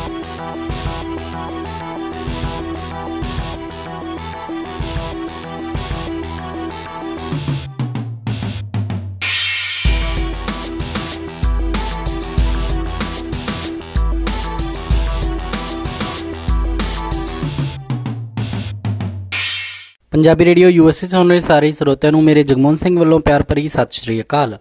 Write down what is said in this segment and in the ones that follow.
Punjabi radio USA ਸੁਣ ਰਹੇ ਸਾਰੇ ਸਰੋਤਿਆਂ ਨੂੰ ਮੇਰੇ ਜਗਮੋਹਨ ਸਿੰਘ ਵੱਲੋਂ ਪਿਆਰ ਭਰੀ ਸਤਿ ਸ਼੍ਰੀ ਅਕਾਲ।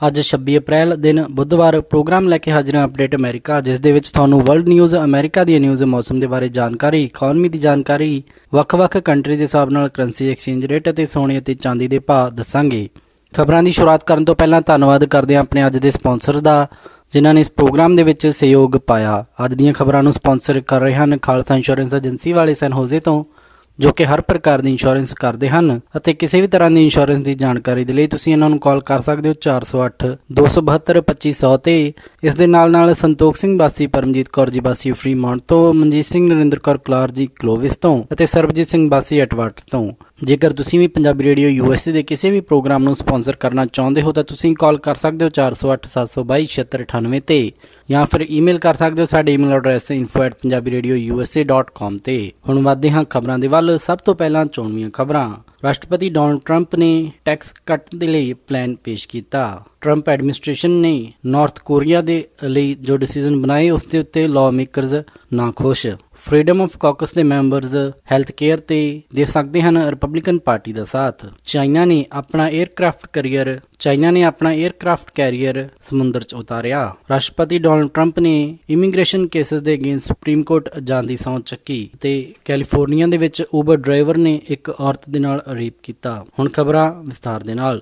ਅੱਜ 26 ਅਪ੍ਰੈਲ ਦਿਨ ਬੁੱਧਵਾਰ ਪ੍ਰੋਗਰਾਮ ਲੈ ਕੇ ਹਾਜ਼ਰ ਹਾਂ ਅਪਡੇਟ ਅਮਰੀਕਾ, ਜਿਸ ਦੇ ਵਿੱਚ ਤੁਹਾਨੂੰ ਵਰਲਡ ਨਿਊਜ਼, ਅਮਰੀਕਾ ਦੀਆਂ ਨਿਊਜ਼, ਮੌਸਮ ਦੇ ਬਾਰੇ ਜਾਣਕਾਰੀ, ਇਕਨੋਮੀ ਦੀ ਜਾਣਕਾਰੀ, ਵੱਖ-ਵੱਖ ਕੰਟਰੀ ਦੇ ਹਿਸਾਬ ਨਾਲ ਕਰੰਸੀ ਐਕਸਚੇਂਜ ਰੇਟ ਅਤੇ ਸੋਨੇ ਅਤੇ ਚਾਂਦੀ ਦੇ ਭਾਅ ਦੱਸਾਂਗੇ। ਖਬਰਾਂ ਦੀ ਸ਼ੁਰੂਆਤ ਕਰਨ ਤੋਂ ਪਹਿਲਾਂ ਧੰਨਵਾਦ ਕਰਦੇ ਹਾਂ ਆਪਣੇ ਅੱਜ ਦੇ ਸਪਾਂਸਰ ਦਾ, ਜਿਨ੍ਹਾਂ ਨੇ ਇਸ ਪ੍ਰੋਗਰਾਮ ਦੇ ਵਿੱਚ ਸਹਿਯੋਗ ਪਾਇਆ। ਅੱਜ ਦੀਆਂ ਖਬਰਾਂ ਨੂੰ ਸਪਾਂਸਰ ਕਰ ਰਹੇ ਹਨ ਖਾਲਸਾ ਇੰਸ਼ੋਰੈਂਸ ਏਜੰਸੀ ਵਾਲੇ ਸੈਨ ਹੋਜ਼ੇ ਤੋਂ, ਜੋ ਕਿ ਹਰ ਪ੍ਰਕਾਰ ਦੀ ਇੰਸ਼ੋਰੈਂਸ ਕਰਦੇ ਹਨ ਅਤੇ ਕਿਸੇ ਵੀ ਤਰ੍ਹਾਂ ਦੀ ਇੰਸ਼ੋਰੈਂਸ ਦੀ ਜਾਣਕਾਰੀ ਦੇ ਲਈ ਤੁਸੀਂ ਇਹਨਾਂ ਨੂੰ ਕਾਲ ਕਰ ਸਕਦੇ ਹੋ 408 272 2500 ਤੇ। ਇਸ ਦੇ ਨਾਲ ਸੰਤੋਖ ਸਿੰਘ ਬਾਸੀ, ਪਰਮਜੀਤ ਕੌਰ ਜੀ ਬਾਸੀ ਫਰੀਮੌਂਟ ਤੋਂ, ਮਨਜੀਤ ਸਿੰਘ, ਨਰਿੰਦਰ ਕੌਰ ਕਲਾਰ ਜੀ ਕਲੋਵਿਸ ਤੋਂ ਅਤੇ ਸਰਬਜੀਤ ਸਿੰਘ ਬਾਸੀ ਐਟਵਾਟ ਤੋਂ। ਜੇਕਰ ਤੁਸੀਂ ਵੀ ਪੰਜਾਬੀ ਰੇਡੀਓ USA ਦੇ ਕਿਸੇ ਵੀ ਪ੍ਰੋਗਰਾਮ ਨੂੰ ਸਪਾਂਸਰ ਕਰਨਾ ਚਾਹੁੰਦੇ ਹੋ ਤਾਂ ਤੁਸੀਂ ਕਾਲ ਕਰ ਸਕਦੇ ਹੋ 408 722 7698 ਤੇ, ਜਾਂ ਫਿਰ ਈਮੇਲ ਕਰ ਸਕਦੇ ਹੋ ਸਾਡੇ ਈਮੇਲ ਐਡਰੈਸ info@punjabiradiousa.com ਤੇ। ਹੁਣ ਵੱਧਦੇ ਹਾਂ ਖਬਰਾਂ ਦੇ ਵੱਲ। ਸਭ ਤੋਂ ਪਹਿਲਾਂ ਚੋਣਵੀਆਂ ਖਬਰਾਂ। ਰਾਸ਼ਟਰਪਤੀ ਡੋਨਾਲਡ ਟਰੰਪ ਨੇ ਟੈਕਸ ਕੱਟ ਦੇ ਲਈ ਪਲਾਨ ਪੇਸ਼ ਕੀਤਾ। ਟਰੰਪ ਐਡਮਿਨਿਸਟ੍ਰੇਸ਼ਨ ਨੇ ਨਾਰਥ ਕੋਰੀਆ ਦੇ ਲਈ ਜੋ ਡਿਸੀਜ਼ਨ ਬਣਾਏ ਉਸ ਦੇ ਉੱਤੇ ਲਾਅ ਮੇਕਰਜ਼ ਨਾ ਖੁਸ਼। ਫਰੀडम ਆਫ ਕਾਕਸ ਦੇ ਮੈਂਬਰਜ਼ ਹੈਲਥ ਕੇਅਰ ਤੇ ਦੇ ਸਕਦੇ ਹਨ ਰਿਪਬਲਿਕਨ ਪਾਰਟੀ ਦਾ ਸਾਥ। ਚਾਈਨਾ ਨੇ ਆਪਣਾ 에ਅਰਕ੍ਰਾਫਟ ਕੈਰੀਅਰ ਸਮੁੰਦਰ 'ਚ ਉਤਾਰਿਆ। ਰਾਸ਼ਟਰਪਤੀ ਡੋਨਾਲਡ ਟਰੰਪ ਨੇ ਇਮੀਗ੍ਰੇਸ਼ਨ ਕੇਸਿਸ ਦੇ ਅਗੇਂਸਟ ਸੁਪਰੀਮ ਕੋਰਟ ਜਾਣ ਦੀ ਸਹੁੰ ਚੱਕੀ ਤੇ ਕੈਲੀਫੋਰਨੀਆ ਦੇ ਵਿੱਚ ਊਬਰ ਡਰਾਈਵਰ ਨੇ ਇੱਕ ਔਰਤ ਦੇ ਨਾਲ ਰੇਪ ਕੀਤਾ। ਹੁਣ ਖਬਰਾਂ ਵਿਸਥਾਰ ਦੇ ਨਾਲ।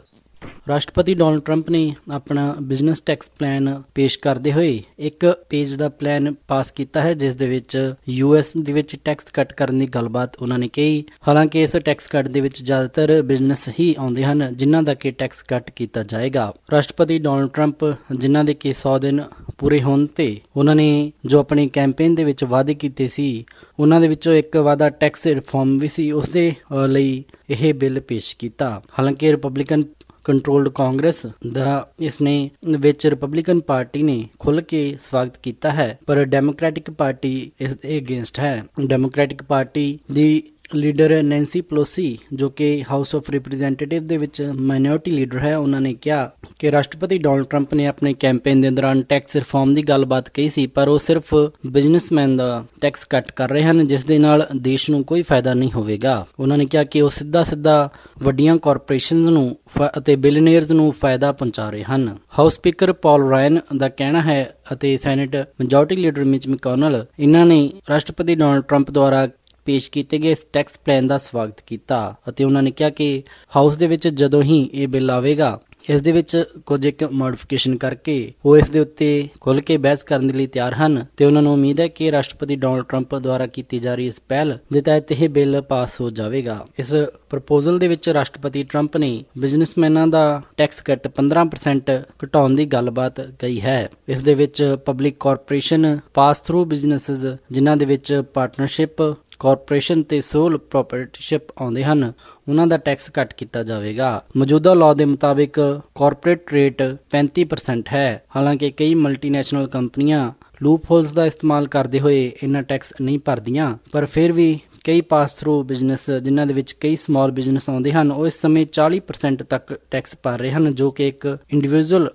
ਰਾਸ਼ਟਰਪਤੀ ਡੋਨਾਲਡ ਟਰੰਪ ਨੇ ਆਪਣਾ ਬਿਜ਼ਨਸ ਟੈਕਸ ਪਲਾਨ ਪੇਸ਼ ਕਰਦੇ ਹੋਏ ਇੱਕ ਪੇਜ ਦਾ ਪਲਾਨ ਪਾਸ ਕੀਤਾ ਹੈ, ਜਿਸ ਦੇ ਵਿੱਚ US ਦੇ ਵਿੱਚ ਟੈਕਸ ਕੱਟ ਕਰਨ ਦੀ ਗੱਲਬਾਤ ਉਹਨਾਂ ਨੇ ਕਹੀ। ਹਾਲਾਂਕਿ ਇਸ ਟੈਕਸ ਕੱਟ ਦੇ ਵਿੱਚ ਜ਼ਿਆਦਾਤਰ ਬਿਜ਼ਨਸ ਹੀ ਆਉਂਦੇ ਹਨ ਜਿਨ੍ਹਾਂ ਦਾ ਕਿ ਟੈਕਸ ਕੱਟ ਕੀਤਾ ਜਾਏਗਾ। ਰਾਸ਼ਟਰਪਤੀ ਡੋਨਾਲਡ ਟਰੰਪ ਜਿਨ੍ਹਾਂ ਦੇ ਕਿ 100 ਦਿਨ ਪੂਰੇ ਹੋਣ ਤੇ ਉਹਨਾਂ ਨੇ ਜੋ ਆਪਣੇ ਕੈਂਪੇਨ ਦੇ ਵਿੱਚ ਵਾਅਦੇ ਕੀਤੇ ਸੀ, ਉਹਨਾਂ ਦੇ ਵਿੱਚੋਂ ਇੱਕ ਵਾਅਦਾ ਟੈਕਸ ਰਿਫਾਰਮ ਵੀ ਸੀ, ਉਸ ਦੇ ਲਈ ਇਹ ਬਿੱਲ ਪੇਸ਼ ਕੀਤਾ। ਹਾਲਾਂਕਿ ਰਿਪਬਲਿਕਨ ਕੰਟਰੋਲਡ ਕਾਂਗਰਸ ਦਾ ਇਸ ਨੇ ਵਿੱਚ ਰਿਪਬਲਿਕਨ ਪਾਰਟੀ ਨੇ ਖੁੱਲ੍ਹ ਕੇ ਸਵਾਗਤ ਕੀਤਾ ਹੈ, ਪਰ ਡੈਮੋਕ੍ਰੈਟਿਕ ਪਾਰਟੀ ਇਸ ਦੇ ਅਗੇਂਸਟ ਹੈ। ਡੈਮੋਕ੍ਰੈਟਿਕ ਪਾਰਟੀ ਦੀ ਲੀਡਰ ਨੈਂਸੀ ਪਲੋਸੀ, ਜੋ ਕਿ ਹਾਊਸ ਆਫ ਰਿਪਰੈਜ਼ੈਂਟੇਟਿਵ ਦੇ ਵਿੱਚ ਮਾਈਨੋਰਟੀ ਲੀਡਰ ਹੈ, ਉਹਨਾਂ ਨੇ ਕਿਹਾ ਕਿ ਰਾਸ਼ਟਰਪਤੀ ਡੋਨਾਲਡ ਟਰੰਪ ਨੇ ਆਪਣੇ ਕੈਂਪੇਨ ਦੇ ਦੌਰਾਨ ਟੈਕਸ ਰਿਫਾਰਮ ਦੀ ਗੱਲਬਾਤ ਕਹੀ ਸੀ, ਪਰ ਉਹ ਸਿਰਫ ਬਿਜ਼ਨਸਮੈਨ ਦਾ ਟੈਕਸ ਕੱਟ ਕਰ ਰਹੇ ਹਨ, ਜਿਸ ਦੇ ਨਾਲ ਦੇਸ਼ ਨੂੰ ਕੋਈ ਫਾਇਦਾ ਨਹੀਂ ਹੋਵੇਗਾ। ਉਹਨਾਂ ਨੇ ਕਿਹਾ ਕਿ ਉਹ ਸਿੱਧਾ ਵੱਡੀਆਂ ਕਾਰਪੋਰੇਸ਼ਨਜ਼ ਨੂੰ ਅਤੇ ਬਿਲੀਅਨਰਜ਼ ਨੂੰ ਫਾਇਦਾ ਪਹੁੰਚਾ ਰਹੇ ਹਨ। ਹਾਊਸ ਸਪੀਕਰ ਪੌਲ ਰਾਇਨ ਦਾ ਕਹਿਣਾ ਹੈ ਅਤੇ ਸੈਨੇਟ ਮੈਜੋਰਟੀ ਲੀਡਰ ਮਿਚ ਮੈਕੋਨਲ, ਇਹਨਾਂ ਨੇ ਰਾਸ਼ਟਰਪਤੀ ਡੋਨਾਲਡ ਟਰੰਪ ਦੁਆਰਾ ਪੇਸ਼ ਕੀਤੇ ਗਏ ਇਸ ਟੈਕਸ ਪਲਾਨ ਦਾ ਸਵਾਗਤ ਕੀਤਾ ਅਤੇ ਉਹਨਾਂ ਨੇ ਕਿਹਾ ਕਿ ਹਾਊਸ ਦੇ ਵਿੱਚ ਜਦੋਂ ਹੀ ਇਹ ਬਿੱਲ ਆਵੇਗਾ, ਇਸ ਦੇ ਵਿੱਚ ਕੁਝ ਇੱਕ ਮੋਡੀਫਿਕੇਸ਼ਨ ਕਰਕੇ ਉਹ ਇਸ ਦੇ ਉੱਤੇ ਖੁੱਲ੍ਹ ਕੇ ਬਹਿਸ ਕਰਨ ਦੇ ਲਈ ਤਿਆਰ ਹਨ ਤੇ ਉਹਨਾਂ ਨੂੰ ਉਮੀਦ ਹੈ ਕਿ ਰਾਸ਼ਟਰਪਤੀ ਡੋਨਾਲਡ ਟਰੰਪ ਦੁਆਰਾ ਕੀਤੀ ਜਾ ਰਹੀ ਇਸ ਪਹਿਲ ਦੇ ਤਹਿਤ ਇਹ ਬਿੱਲ ਪਾਸ ਹੋ ਜਾਵੇਗਾ। ਇਸ ਪ੍ਰਪੋਜ਼ਲ ਦੇ ਵਿੱਚ ਰਾਸ਼ਟਰਪਤੀ ਟਰੰਪ ਨੇ ਬਿਜ਼ਨਸਮੈਨਾਂ ਦਾ ਟੈਕਸ ਕੱਟ 15% ਘਟਾਉਣ ਦੀ ਗੱਲਬਾਤ ਕਹੀ ਹੈ। ਇਸ ਦੇ ਵਿੱਚ ਪਬਲਿਕ ਕਾਰਪੋਰੇਸ਼ਨ, ਪਾਸ ਥਰੂ ਬਿਜ਼ਨੈਸਿਸ ਜਿਨ੍ਹਾਂ ਦੇ ਵਿੱਚ ਪਾਰਟਨਰਸ਼ਿਪ, ਕਾਰਪੋਰੇਸ਼ਨ ਤੇ ਸੋਲ ਪ੍ਰੋਪਰਟੀਸ਼ਿਪ ਆਉਂਦੇ ਹਨ, ਉਹਨਾਂ ਦਾ ਟੈਕਸ ਘੱਟ ਕੀਤਾ ਜਾਵੇਗਾ। ਮੌਜੂਦਾ ਲਾਅ ਦੇ ਮੁਤਾਬਿਕ ਕਾਰਪੋਰੇਟ ਰੇਟ 35% ਹੈ। ਹਾਲਾਂਕਿ ਕਈ ਮਲਟੀਨੈਸ਼ਨਲ ਕੰਪਨੀਆਂ ਲੂਪ ਹੋਲਸ ਦਾ ਇਸਤੇਮਾਲ ਕਰਦੇ ਹੋਏ ਇਹਨਾਂ ਟੈਕਸ ਨਹੀਂ ਭਰਦੀਆਂ, ਪਰ ਫਿਰ ਵੀ ਕਈ ਪਾਸ ਥਰੂ ਬਿਜ਼ਨਸ ਜਿਨ੍ਹਾਂ ਦੇ ਵਿੱਚ ਕਈ ਸਮਾਲ ਬਿਜ਼ਨਸ ਆਉਂਦੇ ਹਨ, ਉਹ ਇਸ ਸਮੇਂ 40% ਤੱਕ ਟੈਕਸ ਭਰ ਰਹੇ ਹਨ, ਜੋ ਕਿ ਇੱਕ ਇੰਡੀਵਿਜੂਅਲ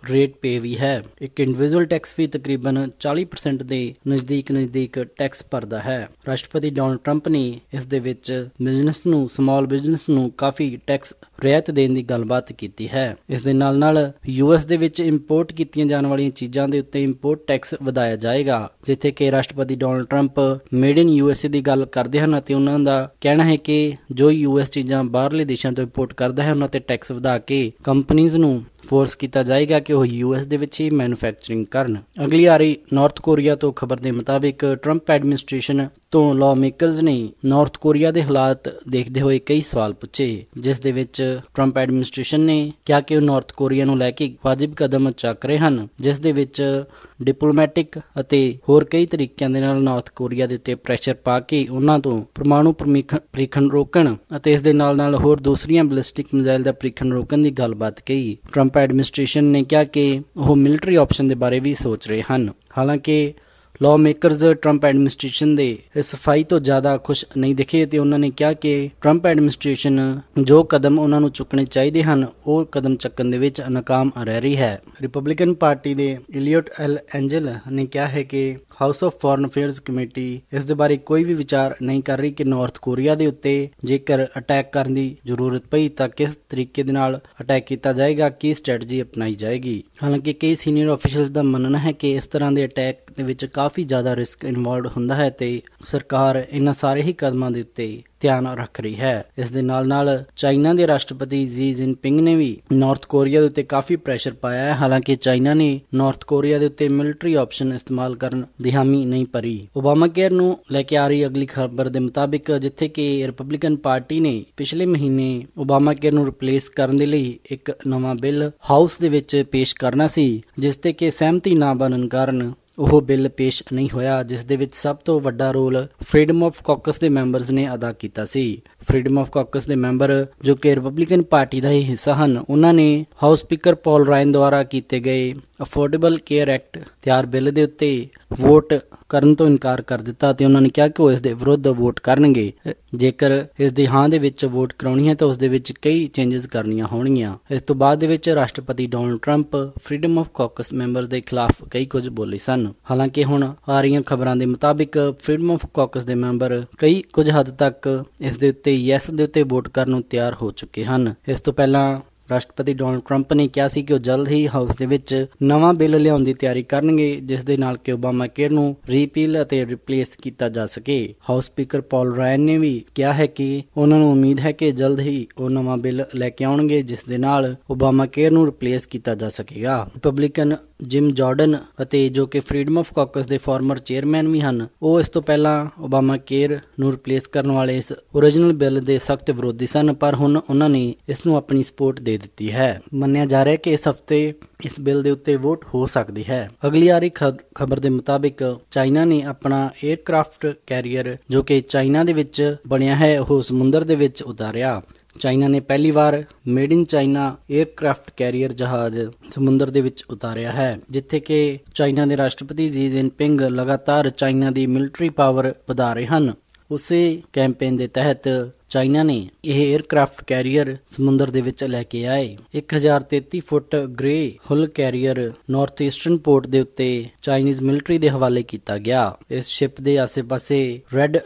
ਰੇਟ ਪੇ ਵੀ ਹੈ। ਇੱਕ ਇੰਡੀਵਿਜੂਅਲ ਟੈਕਸ ਵੀ ਤਕਰੀਬਨ 40% ਦੇ ਨਜ਼ਦੀਕ ਟੈਕਸ ਭਰਦਾ ਹੈ। ਰਾਸ਼ਟਰਪਤੀ ਡੋਨਾਲਡ ਟਰੰਪ ਨੇ ਇਸ ਦੇ ਵਿੱਚ ਬਿਜ਼ਨਸ ਨੂੰ, ਸਮਾਲ ਬਿਜ਼ਨਸ ਨੂੰ ਕਾਫੀ ਟੈਕਸ ਰਿਆਇਤ ਦੇਣ ਦੀ ਗੱਲਬਾਤ ਕੀਤੀ ਹੈ। ਇਸ ਦੇ ਨਾਲ US ਦੇ ਵਿੱਚ ਇੰਪੋਰਟ ਕੀਤੀਆਂ ਜਾਣ ਵਾਲੀਆਂ ਚੀਜ਼ਾਂ ਦੇ ਉੱਤੇ ਇੰਪੋਰਟ ਟੈਕਸ ਵਧਾਇਆ ਜਾਏਗਾ, ਜਿੱਥੇ ਕਿ ਰਾਸ਼ਟਰਪਤੀ Donald Trump made in USA ਦੀ ਗੱਲ ਕਰਦੇ ਹਨ ਅਤੇ ਉਹਨਾਂ ਦਾ ਕਹਿਣਾ ਹੈ ਕਿ ਜੋ US ਚੀਜ਼ਾਂ ਬਾਹਰਲੇ ਦੇਸ਼ਾਂ ਤੋਂ ਇੰਪੋਰਟ ਕਰਦਾ ਹੈ, ਉਹਨਾਂ ਤੇ ਟੈਕਸ ਵਧਾ ਕੇ ਕੰਪਨੀਜ਼ ਨੂੰ ਫੋਰਸ ਕੀਤਾ ਜਾਏਗਾ ਕਿ ਉਹ US ਦੇ ਵਿੱਚ ਹੀ ਮੈਨੂਫੈਕਚਰਿੰਗ ਕਰਨ। ਅਗਲੀ ਵਾਰੀ ਨਾਰਥ ਕੋਰੀਆ ਤੋਂ ਖਬਰ ਦੇ ਮੁਤਾਬਿਕ ਟਰੰਪ ਐਡਮਿਨਿਸਟ੍ਰੇਸ਼ਨ ਤੋਂ ਲਾਅ ਮੇਕਰਜ਼ ਨੇ ਨਾਰਥ ਕੋਰੀਆ ਦੇ ਹਾਲਾਤ ਦੇਖਦੇ ਹੋਏ ਕਈ ਸਵਾਲ ਪੁੱਛੇ, ਜਿਸ ਦੇ ਵਿੱਚ ਟਰੰਪ ਐਡਮਿਨਿਸਟ੍ਰੇਸ਼ਨ ਨੇ ਕਿਹਾ ਕਿ ਉਹ ਨਾਰਥ ਕੋਰੀਆ ਨੂੰ ਲੈ ਕੇ ਵਾਜਿਬ ਕਦਮ ਚੱਕ ਰਹੇ ਹਨ, ਜਿਸ ਦੇ ਵਿੱਚ ਡਿਪਲੋਮੈਟਿਕ ਅਤੇ ਹੋਰ ਕਈ ਤਰੀਕਿਆਂ ਦੇ ਨਾਲ ਨਾਰਥ ਕੋਰੀਆ ਦੇ ਉੱਤੇ ਪ੍ਰੈਸ਼ਰ ਪਾ ਕੇ ਉਹਨਾਂ ਤੋਂ ਪਰਮਾਣੂ ਪ੍ਰੀਖਣ ਰੋਕਣ ਅਤੇ ਇਸ ਦੇ ਨਾਲ ਹੋਰ ਦੂਸਰੀਆਂ ਬੈਲਿਸਟਿਕ ਮਿਜ਼ਾਈਲ ਦਾ ਪ੍ਰੀਖਣ ਰੋਕਣ ਦੀ ਗੱਲਬਾਤ ਕਹੀ। ਟਰੰਪ ਐਡਮਿਨਿਸਟ੍ਰੇਸ਼ਨ ਨੇ ਕਿਹਾ ਕਿ ਉਹ ਮਿਲਟਰੀ ਆਪਸ਼ਨ ਦੇ ਬਾਰੇ ਵੀ ਸੋਚ ਰਹੇ ਹਨ। ਹਾਲਾਂਕਿ ਲਾਅ ਮੇਕਰਜ਼ ਟਰੰਪ ਐਡਮਿਨਿਸਟ੍ਰੇਸ਼ਨ ਦੇ ਇਸ ਸਫਾਈ ਤੋਂ ਜ਼ਿਆਦਾ ਖੁਸ਼ ਨਹੀਂ ਦਿਖੇ ਤੇ ਉਹਨਾਂ ਨੇ ਕਿਹਾ ਕਿ ਟਰੰਪ ਐਡਮਿਨਿਸਟ੍ਰੇਸ਼ਨ ਜੋ ਕਦਮ ਉਹਨਾਂ ਨੂੰ ਚੁੱਕਣੇ ਚਾਹੀਦੇ ਹਨ ਉਹ ਕਦਮ ਚੱਕਣ ਦੇ ਵਿੱਚ ਨਾਕਾਮ ਰਹਿ ਰਹੀ ਹੈ। ਰਿਪਬਲਿਕਨ ਪਾਰਟੀ ਦੇ ਇਲੀਅਟ ਐਲ ਐਂਜਲ ਨੇ ਕਿਹਾ ਹੈ ਕਿ house of foreign affairs committee ਇਸ ਦੇ ਬਾਰੇ ਕੋਈ ਵੀ ਵਿਚਾਰ ਨਹੀਂ ਕਰ ਰਹੀ ਕਿ ਨਾਰਥ ਕੋਰੀਆ ਦੇ ਉੱਤੇ ਜੇਕਰ ਅਟੈਕ ਕਰਨ ਦੀ ਜ਼ਰੂਰਤ ਪਈ ਤਾਂ ਕਿਸ ਤਰੀਕੇ ਦੇ ਨਾਲ ਅਟੈਕ ਕੀਤਾ ਜਾਏਗਾ, ਕੀ ਸਟ੍ਰੈਟਜੀ ਅਪਣਾਈ ਜਾਏਗੀ। ਹਾਲਾਂਕਿ ਕਈ ਸੀਨੀਅਰ ਆਫੀਸ਼ੀਅਲ ਦਾ ਮੰਨਣਾ ਹੈ ਕਿ ਇਸ ਤਰ੍ਹਾਂ ਦੇ ਅਟੈਕ ਦੇ ਵਿੱਚ ਕਾਫੀ ਜ਼ਿਆਦਾ ਰਿਸਕ ਇਨਵੋਲਵਡ ਹੁੰਦਾ ਹੈ ਤੇ ਸਰਕਾਰ ਇਹਨਾਂ ਸਾਰੇ ਹੀ ਕਦਮਾਂ ਦੇ ਉੱਤੇ ਧਿਆਨ ਰੱਖ ਰਹੀ ਹੈ। ਇਸ ਦੇ ਨਾਲ ਚਾਈਨਾ ਦੇ ਰਾਸ਼ਟਰਪਤੀ ਜੀ ਜਿਨਪਿੰਗ ਨੇ ਵੀ ਨਾਰਥ ਕੋਰੀਆ ਦੇ ਉੱਤੇ ਕਾਫੀ ਪ੍ਰੈਸ਼ਰ ਪਾਇਆ ਹੈ। ਹਾਲਾਂਕਿ ਚਾਈਨਾ ਨੇ ਨਾਰਥ ਕੋਰੀਆ ਦੇ ਉੱਤੇ ਮਿਲਟਰੀ ਆਪਸ਼ਨ ਇਸਤੇਮਾਲ ਕਰਨ ਦੀ ਹਾਮੀ ਨਹੀਂ ਭਰੀ। ਓਬਾਮਾ ਕੇਅਰ ਨੂੰ ਲੈ ਕੇ ਆ ਰਹੀ ਅਗਲੀ ਖਬਰ ਦੇ ਮੁਤਾਬਿਕ ਜਿੱਥੇ ਕਿ ਰਿਪਬਲਿਕਨ ਪਾਰਟੀ ਨੇ ਪਿਛਲੇ ਮਹੀਨੇ ਓਬਾਮਾ ਕੇਅਰ ਨੂੰ ਰਿਪਲੇਸ ਕਰਨ ਦੇ ਲਈ ਇੱਕ ਨਵਾਂ ਬਿੱਲ ਹਾਊਸ ਦੇ ਵਿੱਚ ਪੇਸ਼ ਕਰਨਾ ਸੀ, ਜਿਸ ਤੇ ਕਿ ਸਹਿਮਤੀ ਨਾ ਬਣਨ ਕਾਰਨ ਉਹ ਬਿੱਲ ਪੇਸ਼ ਨਹੀਂ ਹੋਇਆ, ਜਿਸ ਦੇ ਵਿੱਚ ਸਭ ਤੋਂ ਵੱਡਾ ਰੋਲ ਫਰੀडम ਆਫ ਕਾਕਸ ਦੇ ਮੈਂਬਰਸ ਨੇ ਅਦਾ ਕੀਤਾ ਸੀ। ਫਰੀडम ਆਫ ਕਾਕਸ ਦੇ ਮੈਂਬਰ ਜੋ ਕਿ ਰਿਪਬਲਿਕਨ ਪਾਰਟੀ ਦਾ ਹੀ ਹਿੱਸਾ ਹਨ, ਉਹਨਾਂ ਨੇ ਹਾਊਸ ਸਪੀਕਰ ਪੌਲ ਰਾਇਨ ਦੁਆਰਾ ਕੀਤੇ ਗਏ ਅਫੋਰਡੇਬਲ ਕੇਅਰ ਐਕਟ ਤਿਆਰ ਬਿੱਲ ਦੇ ਉੱਤੇ ਵੋਟ ਕਰਨ ਤੋਂ ਇਨਕਾਰ ਕਰ ਦਿੱਤਾ ਤੇ ਉਹਨਾਂ ਨੇ ਕਿਹਾ ਕਿ ਉਹ ਇਸ ਦੇ ਵਿਰੁੱਧ ਵੋਟ ਕਰਨਗੇ। ਜੇਕਰ ਇਸ ਦੀ ਹਾਂ ਦੇ ਵਿੱਚ ਵੋਟ ਕਰਾਉਣੀ ਹੈ ਤਾਂ ਉਸ ਦੇ ਵਿੱਚ ਕਈ ਚੇਂਜਸ ਕਰਨੀਆਂ ਹੋਣਗੀਆਂ। ਇਸ ਤੋਂ ਬਾਅਦ ਦੇ ਵਿੱਚ ਰਾਸ਼ਟਰਪਤੀ Donald Trump freedom of caucus member ਦੇ ਖਿਲਾਫ ਕਈ ਕੁਝ ਬੋਲੇ ਸਨ। ਹਾਲਾਂਕਿ ਹੁਣ ਆ ਰਹੀਆਂ ਖਬਰਾਂ ਦੇ ਮੁਤਾਬਿਕ ਫਰੀडम ਆਫ ਕਾਕਸ ਦੇ ਮੈਂਬਰ ਕਈ ਕੁਝ ਹੱਦ ਤੱਕ ਇਸ ਦੇ ਉੱਤੇ ਯੈਸ ਦੇ ਉੱਤੇ ਵੋਟ ਕਰਨ ਨੂੰ ਤਿਆਰ ਹੋ ਚੁੱਕੇ ਹਨ। ਇਸ ਤੋਂ ਪਹਿਲਾਂ ਰਾਸ਼ਟਰਪਤੀ ਡੋਨਲਡ ਟਰੰਪ ਨੇ ਕਿਹਾ ਸੀ ਕਿ ਉਹ ਜਲਦ ਹੀ ਹਾਊਸ ਦੇ ਵਿੱਚ ਨਵਾਂ ਬਿੱਲ ਲਿਆਉਣ ਦੀ ਤਿਆਰੀ ਕਰਨਗੇ, ਜਿਸ ਦੇ ਨਾਲ ਕਿ ਓਬਾਮਾ ਕੇਅਰ ਨੂੰ ਰੀਪੀਲ ਅਤੇ ਰਿਪਲੇਸ ਕੀਤਾ ਜਾ ਸਕੇ। ਹਾਊਸ ਸਪੀਕਰ ਪੌਲ ਰਾਇਨ ਨੇ ਵੀ ਕਿਹਾ ਹੈ ਕਿ ਉਹਨਾਂ ਨੂੰ ਉਮੀਦ ਹੈ ਕਿ ਜਲਦ ਹੀ ਉਹ ਨਵਾਂ ਬਿੱਲ ਲੈ ਕੇ ਆਉਣਗੇ, ਜਿਸ ਦੇ ਨਾਲ ਓਬਾਮਾ ਕੇਅਰ ਨੂੰ ਰਿਪਲੇਸ ਕੀਤਾ ਜਾ ਸਕੇਗਾ। ਰਿਪਬਲਿਕਨ ਜਿਮ ਜਾਰਡਨ ਅਤੇ ਜੋ ਕਿ ਫਰੀडम ਆਫ ਕਾਕਸ ਦੇ ਫਾਰਮਰ ਚੇਅਰਮੈਨ ਵੀ ਹਨ, ਉਹ ਇਸ ਤੋਂ ਪਹਿਲਾਂ ਓਬਾਮਾ ਕੇਅਰ ਨੂੰ ਰਿਪਲੇਸ ਕਰਨ ਵਾਲੇ ਇਸ ਓਰੀਜਨਲ ਬਿੱਲ ਦੇ ਸਖਤ ਵਿਰੋਧੀ ਸਨ, ਪਰ ਹੁਣ ਉਹਨਾਂ ਨੇ ਇਸ ਨੂੰ ਆਪਣੀ ਸਪੋਰਟ ਦੇ ਦਿੱਤੀ ਹੈ। ਮੰਨਿਆ ਜਾ ਰਿਹਾ ਹੈ ਕਿ ਇਸ ਹਫਤੇ ਇਸ ਬਿੱਲ ਦੇ ਉੱਤੇ ਵੋਟ ਹੋ ਸਕਦੀ ਹੈ। ਅਗਲੀ ਆ ਰਹੀ ਖਬਰ ਦੇ ਮੁਤਾਬਿਕ ਚਾਈਨਾ ਨੇ ਆਪਣਾ 에ਅਰਕ੍ਰਾਫਟ ਕੈਰੀਅਰ ਜੋ ਕਿ ਚਾਈਨਾ ਦੇ ਵਿੱਚ ਬਣਿਆ ਹੈ ਉਹ ਸਮੁੰਦਰ ਦੇ ਵਿੱਚ ਉਤਾਰਿਆ। ਚਾਈਨਾ ਨੇ ਪਹਿਲੀ ਵਾਰ made in China aircraft carrier ਜਹਾਜ਼ ਸਮੁੰਦਰ ਦੇ ਵਿੱਚ ਉਤਾਰਿਆ ਹੈ, ਜਿੱਥੇ ਕਿ ਚਾਈਨਾ ਦੇ ਰਾਸ਼ਟਰਪਤੀ ਜੀ ਜਿਨਪਿੰਗ ਲਗਾਤਾਰ ਚਾਈਨਾ ਦੀ ਮਿਲਟਰੀ ਪਾਵਰ ਵਧਾ ਰਹੇ ਹਨ। ਉਸੇ ਕੈਂਪੇਨ ਦੇ ਤਹਿਤ ਚਾਈਨਾ ਨੇ ਇਹ 에ਅਰਕ੍ਰਾਫਟ ਕੈਰੀਅਰ ਸਮੁੰਦਰ ਦੇ ਵਿੱਚ ਲੈ ਕੇ ਆਏ। 1033 foot grey hull carrier north eastern port ਦੇ ਉੱਤੇ ਚਾਈਨੀਜ਼ ਮਿਲਟਰੀ ਦੇ ਹਵਾਲੇ ਕੀਤਾ ਗਿਆ। ਇਸ ਸ਼ਿਪ ਦੇ ਆਸੇ-ਪਾਸੇ ਰੈੱਡ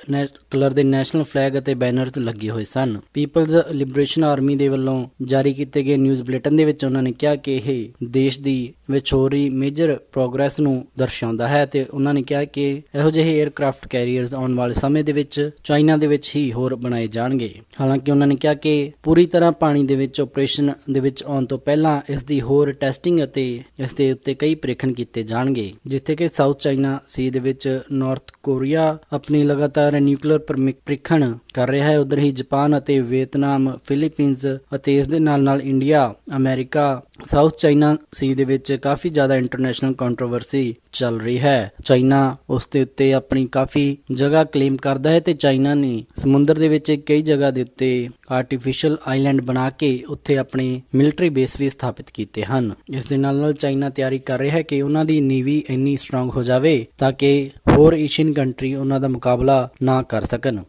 ਕਲਰ ਦੇ ਨੈਸ਼ਨਲ ਫਲੈਗ ਅਤੇ ਬੈਨਰਸ ਲੱਗੇ ਹੋਏ ਸਨ। ਪੀਪਲਜ਼ ਲਿਬਰੇਸ਼ਨ ਆਰਮੀ ਦੇ ਵੱਲੋਂ ਜਾਰੀ ਕੀਤੇ ਗਏ ਨਿਊਜ਼ ਬੁਲੇਟਿਨ ਦੇ ਵਿੱਚ ਉਹਨਾਂ ਨੇ ਕਿਹਾ ਕਿ ਇਹ ਦੇਸ਼ ਦੀ ਵਿੱਚ ਹੋ ਰਹੀ ਮੇਜਰ ਪ੍ਰੋਗਰੈਸ ਨੂੰ ਦਰਸਾਉਂਦਾ ਹੈ ਤੇ ਉਹਨਾਂ ਨੇ ਕਿਹਾ ਕਿ ਇਹੋ ਜਿਹੇ 에ਅਰਕ੍ਰਾਫਟ ਕੈਰੀਅਰਸ ਆਉਣ ਵਾਲੇ ਸਮੇਂ ਦੇ ਵਿੱਚ ਚਾਈਨਾ ਦੇ ਵਿੱਚ ਹੀ ਹੋਰ ਬਣਾਏ ਜਾਣਗੇ। ਹਾਲਾਂਕਿ ਉਹਨਾਂ ਨੇ ਕਿਹਾ ਕਿ ਪੂਰੀ ਤਰ੍ਹਾਂ ਪਾਣੀ ਦੇ ਵਿੱਚ ਆਪਰੇਸ਼ਨ ਦੇ ਵਿੱਚ ਆਉਣ ਤੋਂ ਪਹਿਲਾਂ ਇਸ ਦੀ ਹੋਰ ਟੈਸਟਿੰਗ ਅਤੇ ਇਸ ਦੇ ਉੱਤੇ ਕਈ ਪ੍ਰੀਖਣ ਕੀਤੇ ਜਾਣਗੇ। ਜਿੱਥੇ ਕਿ ਸਾਊਥ ਚਾਈਨਾ ਸੀ ਦੇ ਵਿੱਚ ਨਾਰਥ ਕੋਰੀਆ ਆਪਣੀ ਲਗਾਤਾਰ ਨਿਊਕਲੀਅਰ ਪ੍ਰੀਖਣ ਕਰ ਰਿਹਾ ਹੈ, ਉਧਰ ਹੀ ਜਾਪਾਨ ਅਤੇ ਵੀਅਤਨਾਮ, ਫਿਲੀਪੀਨਜ਼ ਅਤੇ ਇਸ ਦੇ ਨਾਲ ਇੰਡੀਆ, ਅਮਰੀਕਾ, ਸਾਊਥ ਚਾਈਨਾ ਸੀ ਦੇ ਵਿੱਚ ਕਾਫੀ ਜ਼ਿਆਦਾ ਇੰਟਰਨੈਸ਼ਨਲ ਕੰਟਰੋਵਰਸੀ ਚੱਲ ਰਹੀ ਹੈ। ਚਾਈਨਾ ਉਸ ਦੇ ਉੱਤੇ ਆਪਣੀ ਕਾਫੀ ਜਗ੍ਹਾ ਕਲੇਮ ਕਰਦਾ ਹੈ ਤੇ ਚਾਈਨਾ ਨੇ ਸਮੁੰਦਰ ਦੇ ਵਿੱਚ ਕਈ ਜਗ੍ਹਾ ਦੇ ਉੱਤੇ ਆਰਟੀਫਿਸ਼ੀਅਲ ਆਈਲੈਂਡ ਬਣਾ ਕੇ ਉੱਥੇ ਆਪਣੇ ਮਿਲਟਰੀ ਬੇਸ ਵੀ ਸਥਾਪਿਤ ਕੀਤੇ ਹਨ। ਇਸ ਦੇ ਨਾਲ ਚਾਈਨਾ ਤਿਆਰੀ ਕਰ ਰਿਹਾ ਹੈ ਕਿ ਉਹਨਾਂ ਦੀ ਨੇਵੀ ਇੰਨੀ ਸਟਰੋਂਗ ਹੋ ਜਾਵੇ ਤਾਂ ਕਿ ਹੋਰ ਏਸ਼ੀਅਨ ਕੰਟਰੀ ਉਹਨਾਂ ਦਾ ਮੁਕਾਬਲਾ ਨਾ ਕਰ ਸਕਣ।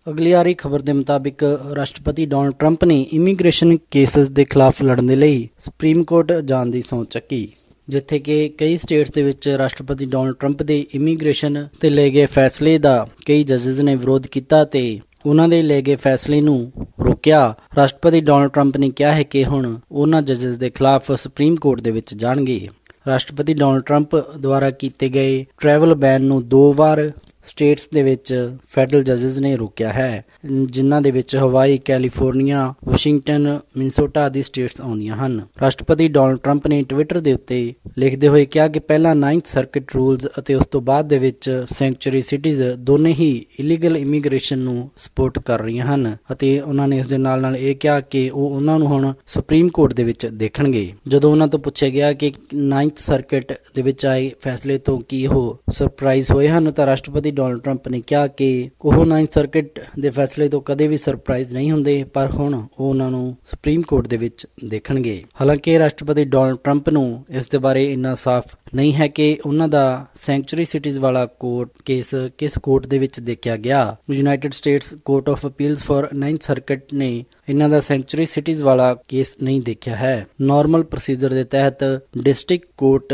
ਅਗਲੀ ਆ ਰਹੀ ਖਬਰ ਦੇ ਮੁਤਾਬਿਕ ਰਾਸ਼ਟਰਪਤੀ ਡੋਨਲਡ ਟਰੰਪ ਨੇ ਇਮੀਗ੍ਰੇਸ਼ਨ ਕੇਸਸ ਦੇ ਖਿਲਾਫ ਲੜਨ ਦੇ ਲਈ ਸੁਪਰੀਮ ਕੋਰਟ ਜਾਣ ਦੀ ਸਹੁੰ ਚੱਕੀ। ਜਿੱਥੇ ਕਿ ਕਈ ਸਟੇਟਸ ਦੇ ਵਿੱਚ ਰਾਸ਼ਟਰਪਤੀ ਡੋਨਲਡ ਟਰੰਪ ਦੇ ਇਮੀਗ੍ਰੇਸ਼ਨ ਤੇ ਲਏ ਗਏ ਫੈਸਲੇ ਦਾ ਕਈ ਜੱਜਸ ਨੇ ਵਿਰੋਧ ਕੀਤਾ ਤੇ ਉਹਨਾਂ ਦੇ ਲਏ ਗਏ ਫੈਸਲੇ ਨੂੰ ਰੋਕਿਆ। ਰਾਸ਼ਟਰਪਤੀ ਡੋਨਲਡ ਟਰੰਪ ਨੇ ਕਿਹਾ ਹੈ ਕਿ ਹੁਣ ਉਹਨਾਂ ਜੱਜਸ ਦੇ ਖਿਲਾਫ ਸੁਪਰੀਮ ਕੋਰਟ ਦੇ ਵਿੱਚ ਜਾਣਗੇ। ਰਾਸ਼ਟਰਪਤੀ ਡੋਨਲਡ ਟਰੰਪ ਦੁਆਰਾ ਕੀਤੇ ਗਏ ਟਰੈਵਲ ਬੈਨ ਨੂੰ 2 ਵਾਰ ਸਟੇਟਸ ਦੇ ਵਿੱਚ ਫੈਡਰਲ ਜੱਜਸ ਨੇ ਰੋਕਿਆ ਹੈ, ਜਿਨ੍ਹਾਂ ਦੇ ਵਿੱਚ ਹਵਾਈ, ਕੈਲੀਫੋਰਨੀਆ, ਵਾਸ਼ਿੰਗਟਨ, ਮਿਨਸੋਟਾ ਆਦਿ ਸਟੇਟਸ ਆਉਂਦੀਆਂ ਹਨ। ਰਾਸ਼ਟਰਪਤੀ ਡੋਨਲਡ ਟਰੰਪ ਨੇ ਟਵਿੱਟਰ ਦੇ ਉੱਤੇ ਲਿਖਦੇ ਹੋਏ ਕਿਹਾ ਕਿ ਪਹਿਲਾਂ 9th ਸਰਕਿਟ ਰੂਲਸ ਅਤੇ ਉਸ ਤੋਂ ਬਾਅਦ ਦੇ ਵਿੱਚ ਸੈਂਕਚੁਰੀ ਸਿਟੀਜ਼ ਦੋਨੇ ਹੀ ਇਲੀਗਲ ਇਮੀਗ੍ਰੇਸ਼ਨ ਨੂੰ ਸਪੋਰਟ ਕਰ ਰਹੀਆਂ ਹਨ ਅਤੇ ਉਹਨਾਂ ਨੇ ਇਸ ਦੇ ਨਾਲ ਇਹ ਕਿਹਾ ਕਿ ਉਹ ਉਹਨਾਂ ਨੂੰ ਹੁਣ ਸੁਪਰੀਮ ਕੋਰਟ ਦੇ ਵਿੱਚ ਦੇਖਣਗੇ। ਜਦੋਂ ਉਹਨਾਂ ਤੋਂ ਪੁੱਛਿਆ ਗਿਆ ਕਿ 9th ਸਰਕਿਟ ਦੇ ਵਿੱਚ ਆਏ ਫੈਸਲੇ ਤੋਂ ਕੀ ਉਹ ਸਰਪ੍ਰਾਈਜ਼ ਹੋਏ ਹਨ ਤਾਂ ਰਾਸ਼ਟਰਪਤੀ ਡੋਨਲਡ ਟਰੰਪ ਨੇ ਕਿਹਾ ਕਿ ਉਹ 9th ਸਰਕਿਟ ਦੇ ਫੈਸਲੇ ਤੋਂ ਕਦੇ ਵੀ ਸਰਪ੍ਰਾਈਜ਼ ਨਹੀਂ ਹੁੰਦੇ, ਪਰ ਹੁਣ ਉਹ ਉਹਨਾਂ ਨੂੰ ਸੁਪਰੀਮ ਕੋਰਟ ਦੇ ਵਿੱਚ ਦੇਖਣਗੇ। ਹਾਲਾਂਕਿ ਰਾਸ਼ਟਰਪਤੀ ਡੋਨਲਡ ਟਰੰਪ ਨੂੰ ਇਸ ਦੇ ਬਾਰੇ ਇੰਨਾ ਸਾਫ਼ ਨਹੀਂ ਹੈ ਕਿ ਉਹਨਾਂ ਦਾ ਸੈਂਚੁਰੀ ਸਿਟੀਜ਼ ਵਾਲਾ ਕੋਰਟ ਕੇਸ ਕਿਸ ਕੋਰਟ ਦੇ ਵਿੱਚ ਦੇਖਿਆ ਗਿਆ। United States court of appeals for 9th circuit ਨੇ ਇਹਨਾਂ ਦਾ ਸੈਂਚੁਰੀ ਸਿਟੀਜ਼ ਵਾਲਾ ਕੇਸ ਨਹੀਂ ਦੇਖਿਆ ਹੈ। ਨਾਰਮਲ ਪ੍ਰੋਸੀਜਰ ਦੇ ਤਹਿਤ ਡਿਸਟ੍ਰਿਕਟ ਕੋਰਟ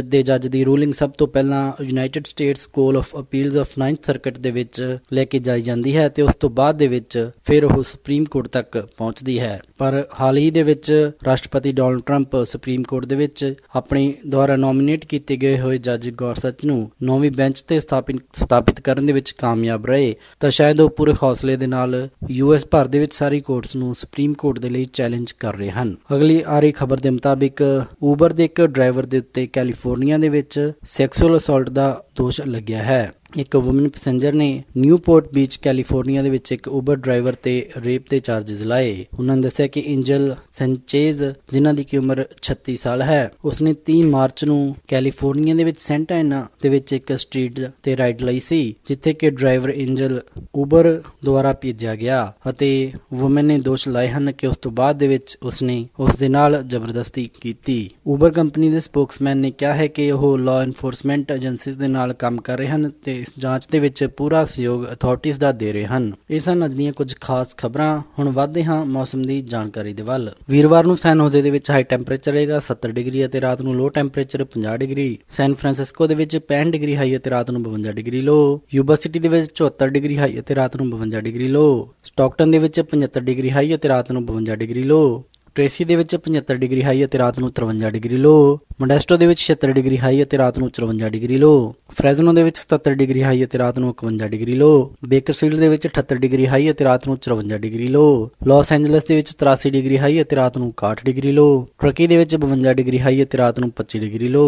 ਦੇ ਜੱਜ ਦੀ ਰੂਲਿੰਗ ਸਭ ਤੋਂ ਪਹਿਲਾਂ United States court of appeals of 9th circuit ਦੇ ਵਿੱਚ ਲੈ ਕੇ ਜਾਈ ਜਾਂਦੀ ਹੈ ਤੇ ਉਸ ਤੋਂ ਬਾਅਦ ਦੇ ਵਿੱਚ ਫਿਰ ਉਹ ਸੁਪਰੀਮ ਕੋਰਟ ਤੱਕ ਪਹੁੰਚਦੀ ਹੈ। ਪਰ ਹਾਲ ਹੀ ਦੇ ਵਿੱਚ ਰਾਸ਼ਟਰਪਤੀ ਡੋਨਲਡ ਟਰੰਪ ਸੁਪਰੀਮ ਕੋਰਟ ਦੇ ਵਿੱਚ ਆਪਣੀ ਦੁਆਰਾ ਨੋਮੀਨੇਟ ਕੀਤੇ ਗਏ ਹੋਏ ਜੱਜ ਗੌਰਸਚ ਨੂੰ 9ਵੀਂ ਬੈਂਚ ਤੇ ਸਥਾਪਿਤ ਕਰਨ ਦੇ ਵਿੱਚ ਕਾਮਯਾਬ ਰਹੇ, ਤਾਂ ਸ਼ਾਇਦ ਉਹ ਪੂਰੇ ਹੌਸਲੇ ਦੇ ਨਾਲ US ਭਰ ਦੇ ਵਿੱਚ ਸਾਰੀ ਕੋਰਟਸ ਨੂੰ ਸੁਪਰੀਮ ਕੋਰਟ ਦੇ ਲਈ ਚੈਲੰਜ ਕਰ ਰਹੇ ਹਨ। ਅਗਲੀ ਆ ਰਹੀ ਖਬਰ ਦੇ ਮੁਤਾਬਿਕ ਊਬਰ ਦੇ ਇੱਕ ਡਰਾਈਵਰ ਦੇ ਉੱਤੇ ਕੈਲੀਫੋਰਨੀਆ ਦੇ ਵਿੱਚ ਸੈਕਸੁਅਲ ਅਸੌਲਟ ਦਾ ਦੋਸ਼ ਲੱਗਿਆ ਹੈ। ਇੱਕ ਵੂਮਨ ਪੈਸੇਂਜਰ ਨੇ ਨਿਊਪੋਰਟ ਬੀਚ ਕੈਲੀਫੋਰਨੀਆ ਦੇ ਵਿੱਚ ਇੱਕ ਊਬਰ ਡਰਾਈਵਰ ਤੇ ਰੇਪ ਦੇ ਚਾਰजेस ਲਾਏ। ਉਹਨਾਂ ਨੇ ਦੱਸਿਆ ਕਿ ਐਂਜਲ ਸੈਂਚੇਜ਼, ਜਿਨ੍ਹਾਂ ਦੀ ਕਿ ਉਮਰ 36 ਸਾਲ ਹੈ, ਉਸਨੇ 30 ਮਾਰਚ ਨੂੰ ਕੈਲੀਫੋਰਨੀਆ ਦੇ ਵਿੱਚ ਸੈਂਟਾ ਐਨਾ ਦੇ ਵਿੱਚ ਇੱਕ ਸਟਰੀਟ ਤੇ ਰਾਈਡ ਲਈ ਸੀ, ਜਿੱਥੇ ਕਿ ਡਰਾਈਵਰ ਐਂਜਲ ਊਬਰ ਦੁਆਰਾ ਭੇਜਿਆ ਗਿਆ ਅਤੇ ਵੂਮਨ ਨੇ ਦੋਸ਼ ਲਾਏ ਹਨ ਕਿ ਉਸ ਤੋਂ ਬਾਅਦ ਦੇ ਵਿੱਚ ਉਸਨੇ ਉਸ ਦੇ ਨਾਲ ਜ਼ਬਰਦਸਤੀ ਕੀਤੀ। ਊਬਰ ਕੰਪਨੀ ਦੇ ਸਪੋਕਸਮੈਨ ਨੇ ਕਿਹਾ ਹੈ ਕਿ ਉਹ ਲਾਅ ਐਨਫੋਰਸਮੈਂਟ ਏਜੰਸੀਜ਼ ਦੇ ਨਾਲ ਕੰਮ ਕਰ ਰਹੇ ਹਨ ਤੇ ਇਸ ਜਾਂਚ ਦੇ ਵਿੱਚ ਪੂਰਾ ਸਹਿਯੋਗ ਅਥਾਰਟੀਜ਼ ਦਾ ਦੇ ਰਹੇ ਹਨ। ਇਹ ਸਨ ਅੱਜ ਦੀਆਂ ਕੁਝ ਖਾਸ ਖਬਰਾਂ। ਹੁਣ ਵਧਦੇ ਹਾਂ ਮੌਸਮ ਦੀ ਜਾਣਕਾਰੀ ਦੇ ਵੱਲ। ਵੀਰਵਾਰ ਨੂੰ ਸੈਨ ਹੋਜ਼ੇ ਦੇ ਵਿੱਚ ਹਾਈ ਟੈਂਪਰੇਚਰ ਰਹੇਗਾ 70 ਡਿਗਰੀ ਅਤੇ ਰਾਤ ਨੂੰ ਲੋ ਟੈਂਪਰੇਚਰ 50 ਡਿਗਰੀ। ਸੈਨ ਫਰਾਂਸਿਸਕੋ ਦੇ ਵਿੱਚ 65 ਡਿਗਰੀ ਹਾਈ ਅਤੇ ਰਾਤ ਨੂੰ 52 ਡਿਗਰੀ ਲੋ। ਯੂਬਾ ਸਿਟੀ ਦੇ ਵਿੱਚ 74 ਡਿਗਰੀ ਹਾਈ ਅਤੇ ਰਾਤ ਨੂੰ 52 ਡਿਗਰੀ ਲੋ। ਸਟਾਕਟਨ ਦੇ ਵਿੱਚ 75 ਡਿਗਰੀ ਹਾਈ ਅਤੇ ਰਾਤ ਨੂੰ 52 ਡਿਗਰੀ ਲੋ। ਟ੍ਰੇਸੀ ਦੇ ਵਿੱਚ 75 ਡਿਗਰੀ ਹਾਈ ਅਤੇ ਰਾਤ ਨੂੰ 53 ਡਿਗਰੀ ਲੋ। ਮੋਡੈਸਟੋ ਦੇ ਵਿੱਚ 76 ਡਿਗਰੀ ਹਾਈ ਅਤੇ ਰਾਤ ਨੂੰ 54 ਡਿਗਰੀ ਲੋ। ਫ੍ਰੈਜ਼ਨੋ ਦੇ ਵਿੱਚ 77 ਡਿਗਰੀ ਹਾਈ ਅਤੇ ਰਾਤ ਨੂੰ 51 ਡਿਗਰੀ ਲੋ। ਬੇਕਰਫੀਲਡ ਦੇ ਵਿੱਚ 78 ਡਿਗਰੀ ਹਾਈ ਅਤੇ ਰਾਤ ਨੂੰ 54 ਡਿਗਰੀ ਲੋ। ਲਾਸ ਐਂਜਲਸ ਦੇ ਵਿੱਚ 83 ਡਿਗਰੀ ਹਾਈ ਅਤੇ ਰਾਤ ਨੂੰ 61 ਡਿਗਰੀ ਲੋ। ਟਰਕੀ ਦੇ ਵਿੱਚ 52 ਡਿਗਰੀ ਹਾਈ ਅਤੇ ਰਾਤ ਨੂੰ 25 ਡਿਗਰੀ ਲੋ।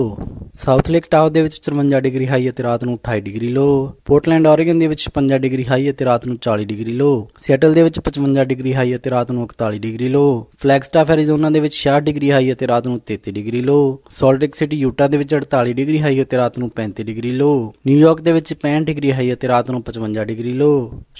ਸਾਊਥ ਲੇਕ ਟਾਓ ਦੇ ਵਿੱਚ 54 ਡਿਗਰੀ ਹਾਈ ਅਤੇ ਰਾਤ ਨੂੰ 28 ਡਿਗਰੀ ਲੋ। ਪੋਰਟਲੈਂਡ ਓਰੇਗਨ ਦੇ ਵਿੱਚ 56 ਡਿਗਰੀ ਹਾਈ ਅਤੇ ਰਾਤ ਨੂੰ 40 ਡਿਗਰੀ ਲੋ। ਸੀਐਟਲ ਦੇ ਵਿੱਚ 55 ਡਿਗਰੀ ਹਾਈ ਅਤੇ ਰਾਤ ਨੂੰ 41 ਡਿਗਰੀ ਲੋ। ਫਲੈਗਸਟਾਫ ਐਰੀਜ਼ੋਨਾ ਦੇ ਵਿੱਚ 66 ਡਿਗਰੀ ਹਾਈ ਅਤੇ ਰਾਤ ਨੂੰ 33 ਡਿਗਰੀ ਲੋ। ਸਾਲਟ ਲੇਕ ਸਿਟੀ ਯੂਟਾ ਦੇ ਵਿੱਚ 48 ਡਿਗਰੀ ਹਾਈ ਅਤੇ ਰਾਤ ਨੂੰ 35 ਡਿਗਰੀ ਲੋ। ਨਿਊਯਾਰਕ ਦੇ ਵਿੱਚ 65 ਡਿਗਰੀ ਹਾਈ ਅਤੇ ਰਾਤ ਨੂੰ 55 ਡਿਗਰੀ ਲੋ।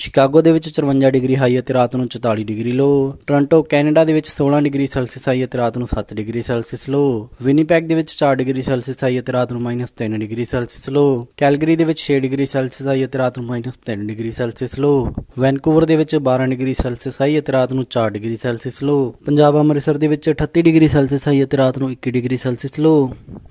ਸ਼ਿਕਾਗੋ ਦੇ ਵਿੱਚ 54 ਡਿਗਰੀ ਹਾਈ ਅਤੇ ਰਾਤ ਨੂੰ 44 ਡਿਗਰੀ ਲੋ। ਟੋਰਾਂਟੋ ਕੈਨੇਡਾ ਦੇ ਵਿੱਚ 16 ਡਿਗਰੀ ਸੈਲਸੀਅਸ ਹਾਈ ਅਤੇ ਰਾਤ ਨੂੰ 7 ਡਿਗਰੀ ਸੈਲਸੀਅਸ ਲੋ। ਵਿਨੀਪੈਗ ਦੇ ਵਿੱਚ 4 ਡਿਗਰੀ ਸੈਲਸੀਅਸ ਹਾਈ ਅਤੇ ਰਾਤ ਨੂੰ -3 ਡਿਗਰੀ ਸੈਲਸੀਅਸ ਲੋ। ਕੈਲਗਰੀ ਦੇ ਵਿੱਚ 6 ਡਿਗਰੀ ਸੈਲਸੀਅਸ ਹਾਈ ਅਤੇ ਰਾਤ ਨੂੰ -3 ਡਿਗਰੀ ਸੈਲਸੀਅਸ ਲੋ। ਵੈਨਕੂਵਰ ਦੇ ਵਿੱਚ 12 ਡਿਗਰੀ ਸੈਲਸੀਅਸ ਹਾਈ ਅਤੇ ਰਾਤ ਨੂੰ 4 ਡਿਗਰੀ ਸੈਲਸੀਅਸ ਲੋ। ਪੰਜਾਬ ਅੰਮ੍ਰਿਤਸਰ ਦੇ ਵਿੱਚ 38 ਡਿਗਰੀ ਸੈਲਸੀਅਸ ਹਾਈ ਅਤੇ ਰਾਤ ਨੂੰ 21 ਡਿਗਰੀ ਸੈਲਸੀਅਸ ਲੋ।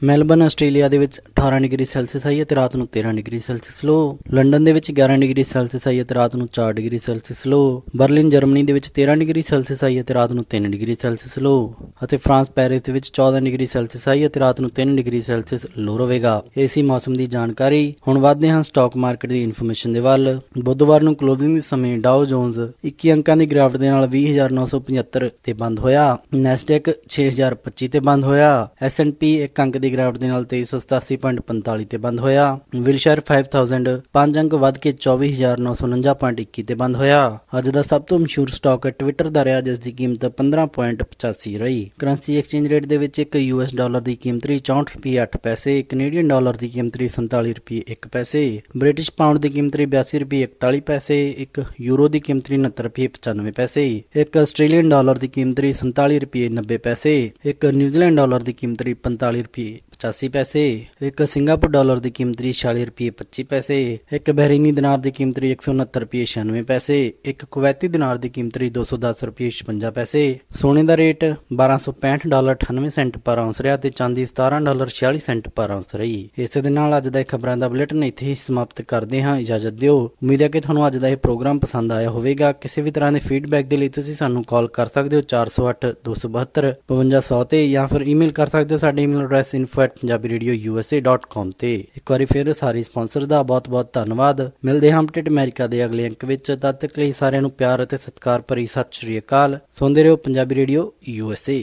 ਮੈਲਬਨ ਆਸਟ੍ਰੇਲੀਆ ਦੇ ਵਿੱਚ 18 ਡਿਗਰੀ ਸੈਲਸੀਅਸ ਹਾਈ ਅਤੇ ਰਾਤ ਨੂੰ 13 ਡਿਗਰੀ ਸੈਲਸੀਅਸ ਲੋ। ਲੰਡਨ ਦੇ ਵਿੱਚ 11 ਡਿਗਰੀ ਸੈਲਸੀਅਸ ਹਾਈ ਅਤੇ ਰਾਤ ਨੂੰ 4 ਡਿਗਰੀ ਸੈਲਸੀਅਸ ਲੋ। ਬਰਲਿਨ ਜਰਮਨੀ ਦੇ ਵਿੱਚ 13 ਡਿਗਰੀ ਸੈਲਸੀਅਸ ਹਾਈ ਅਤੇ ਰਾਤ ਨੂੰ 3 ਡਿਗਰੀ ਸੈਲਸੀਅਸ ਲੋ। ਅਤੇ ਫਰਾਂਸ ਪੈਰਿਸ ਦੇ ਵਿੱਚ 14 ਡਿਗਰੀ ਸੈਲਸੀਅਸ ਹਾਈ ਅਤੇ ਰਾਤ ਨੂੰ 3 ਡਿਗਰੀ ਸੈਲਸੀਅਸ ਲੋ ਰਹੇਗਾ। ਇਹ ਸੀ ਮੌਸਮ ਦੀ ਜਾਣਕਾਰੀ। ਹੁਣ ਵਧਦੇ ਹਾਂ ਸਟਾਕ ਮਾਰਕੀਟ ਦੀ ਇਨਫੋਰਮੇਸ਼ਨ ਦੇ ਵੱਲ। ਬੁੱਧਵਾਰ ਨੂੰ ਕਲੋਜ਼ਿੰਗ ਦੇ ਸਮੇਂ ਡਾਓ ਜੋਨਸ 21 ਅੰਕਾਂ ਦੀ ਗਿਰਾਵਟ ਦੇ ਨਾਲ 20,975 ਤੇ ਬੰਦ ਹੋਇਆ। ਨੈਸਡੈਕ 6025 ਤੇ ਬੰਦ ਹੋਇਆ। S&P 1 ਅੰਕ ਦੀ ਗਿਰਾਵਟ ਦੇ ਨਾਲ 2387.45 ਤੇ ਬੰਦ ਹੋਇਆ। ਵਿਲਸ਼ਾਇਰ 5000 5 ਅੰਕ ਵੱਧ ਕੇ 24,949.21 ਤੇ ਬੰਦ ਹੋਇਆ। ਅੱਜ ਦਾ ਸਭ ਤੋਂ ਮਸ਼ਹੂਰ ਸਟਾਕ ਟਵਿੱਟਰ ਦਾ ਰਿਹਾ, ਜਿਸ ਦੀ ਕੀਮਤ 15.85 ਰਹੀ। ਕਰੰਸੀ ਐਕਸਚੇਂਜ ਰੇਟ ਦੇ ਵਿੱਚ ਇੱਕ US ਡਾਲਰ ਦੀ ਕੀਮਤ ਰਹੀ 64 ਰੁਪਏ 8 ਪੈਸੇ, ਕੈਨੇਡੀਅਨ ਡਾਲਰ ਦੀ ਕੀਮਤ ਰਹੀ 47 ਰੁਪਏ 1 ਪੈਸੇ, ਬ੍ਰਿਟਿਸ਼ ਪਾਉਂਡ ਦੀ ਕੀਮਤ ਰਹੀ 82 ਰੁਪਏ 41 ਪੈਸੇ, ਇੱਕ ਯੂਰੋ ਦੀ ਕੀਮਤ ਰਹੀ 69 ਰੁਪਏ 95 ਪੈਸੇ, ਇੱਕ ਆਸਟ੍ਰੇਲੀਅਨ ਡਾਲਰ ਦੀ ਕੀਮਤ ਰਹੀ 47 ਰੁਪਏ 90 ਪੈਸੇ, ਇੱਕ ਨਿਊਜ਼ੀਲੈਂਡ ਡਾਲਰ ਦੀ ਕੀਮਤ ਰਹੀ 45 ਰੁਪਏ 85 ਪੈਸੇ, ਇੱਕ ਸਿੰਗਾਪੁਰ ਡਾਲਰ ਦੀ ਕੀਮਤ ਰਹੀ 46 ਰੁਪਏ 25 ਪੈਸੇ, ਇੱਕ ਬਹਿਰੀਨੀ ਦਿਨਾਰ ਦੀ ਕੀਮਤ ਰਹੀ 169 ਰੁਪਏ 96 ਪੈਸੇ, ਇੱਕ ਕੁਵੈਤੀ ਦਿਨਾਰ ਦੀ ਕੀਮਤ ਰਹੀ 210 ਰੁਪਏ 56 ਪੈਸੇ। ਸੋਨੇ ਦਾ ਰੇਟ $1265.98 ਪਰ ਆਉਂਸ ਰਿਹਾ ਤੇ ਚਾਂਦੀ $17.46 ਪਰ ਆਉਂਸ ਰਹੀ। ਇਸੇ ਦੇ ਨਾਲ ਅੱਜ ਦਾ ਖਬਰਾਂ ਦਾ ਬੁਲੇਟਿਨ ਇੱਥੇ ਹੀ ਸਮਾਪਤ ਕਰਦੇ ਹਾਂ। ਇਜਾਜ਼ਤ ਦਿਓ। ਉਮੀਦ ਹੈ ਕਿ ਤੁਹਾਨੂੰ ਅੱਜ ਦਾ ਇਹ ਪ੍ਰੋਗਰਾਮ ਪਸੰਦ ਆਇਆ ਹੋਵੇਗਾ। ਕਿਸੇ ਵੀ ਤਰ੍ਹਾਂ ਦੇ ਫੀਡਬੈਕ ਦੇ ਲਈ ਤੁਸੀਂ ਸਾਨੂੰ ਕਾਲ ਕਰ ਸਕਦੇ ਹੋ 408 272 5200 ਤੇ, ਜਾਂ ਫਿਰ ਈਮੇਲ ਕਰ ਸਕਦੇ ਹੋ ਸਾਡੇ ਈਮੇਲ ਐਡਰੈਸ info@punjabiradiousa.com ਤੇ। ਇੱਕ ਵਾਰੀ ਫਿਰ ਸਾਰੇ ਸਪਾਂਸਰ ਦਾ ਬਹੁਤ ਬਹੁਤ ਧੰਨਵਾਦ। ਮਿਲਦੇ ਹਾਂ ਅਪਡੇਟ ਅਮਰੀਕਾ ਦੇ ਅਗਲੇ ਅੰਕ ਵਿੱਚ। ਤਦ ਤੱਕ ਲਈ ਸਾਰਿਆਂ ਨੂੰ ਪਿਆਰ ਅਤੇ ਸਤਿਕਾਰ ਭਰੀ ਸਤਿ ਸ਼੍ਰੀ ਅਕਾਲ। ਸੁਣਦੇ ਰਹੋ ਪੰਜਾਬੀ ਰੇਡੀਓ USA।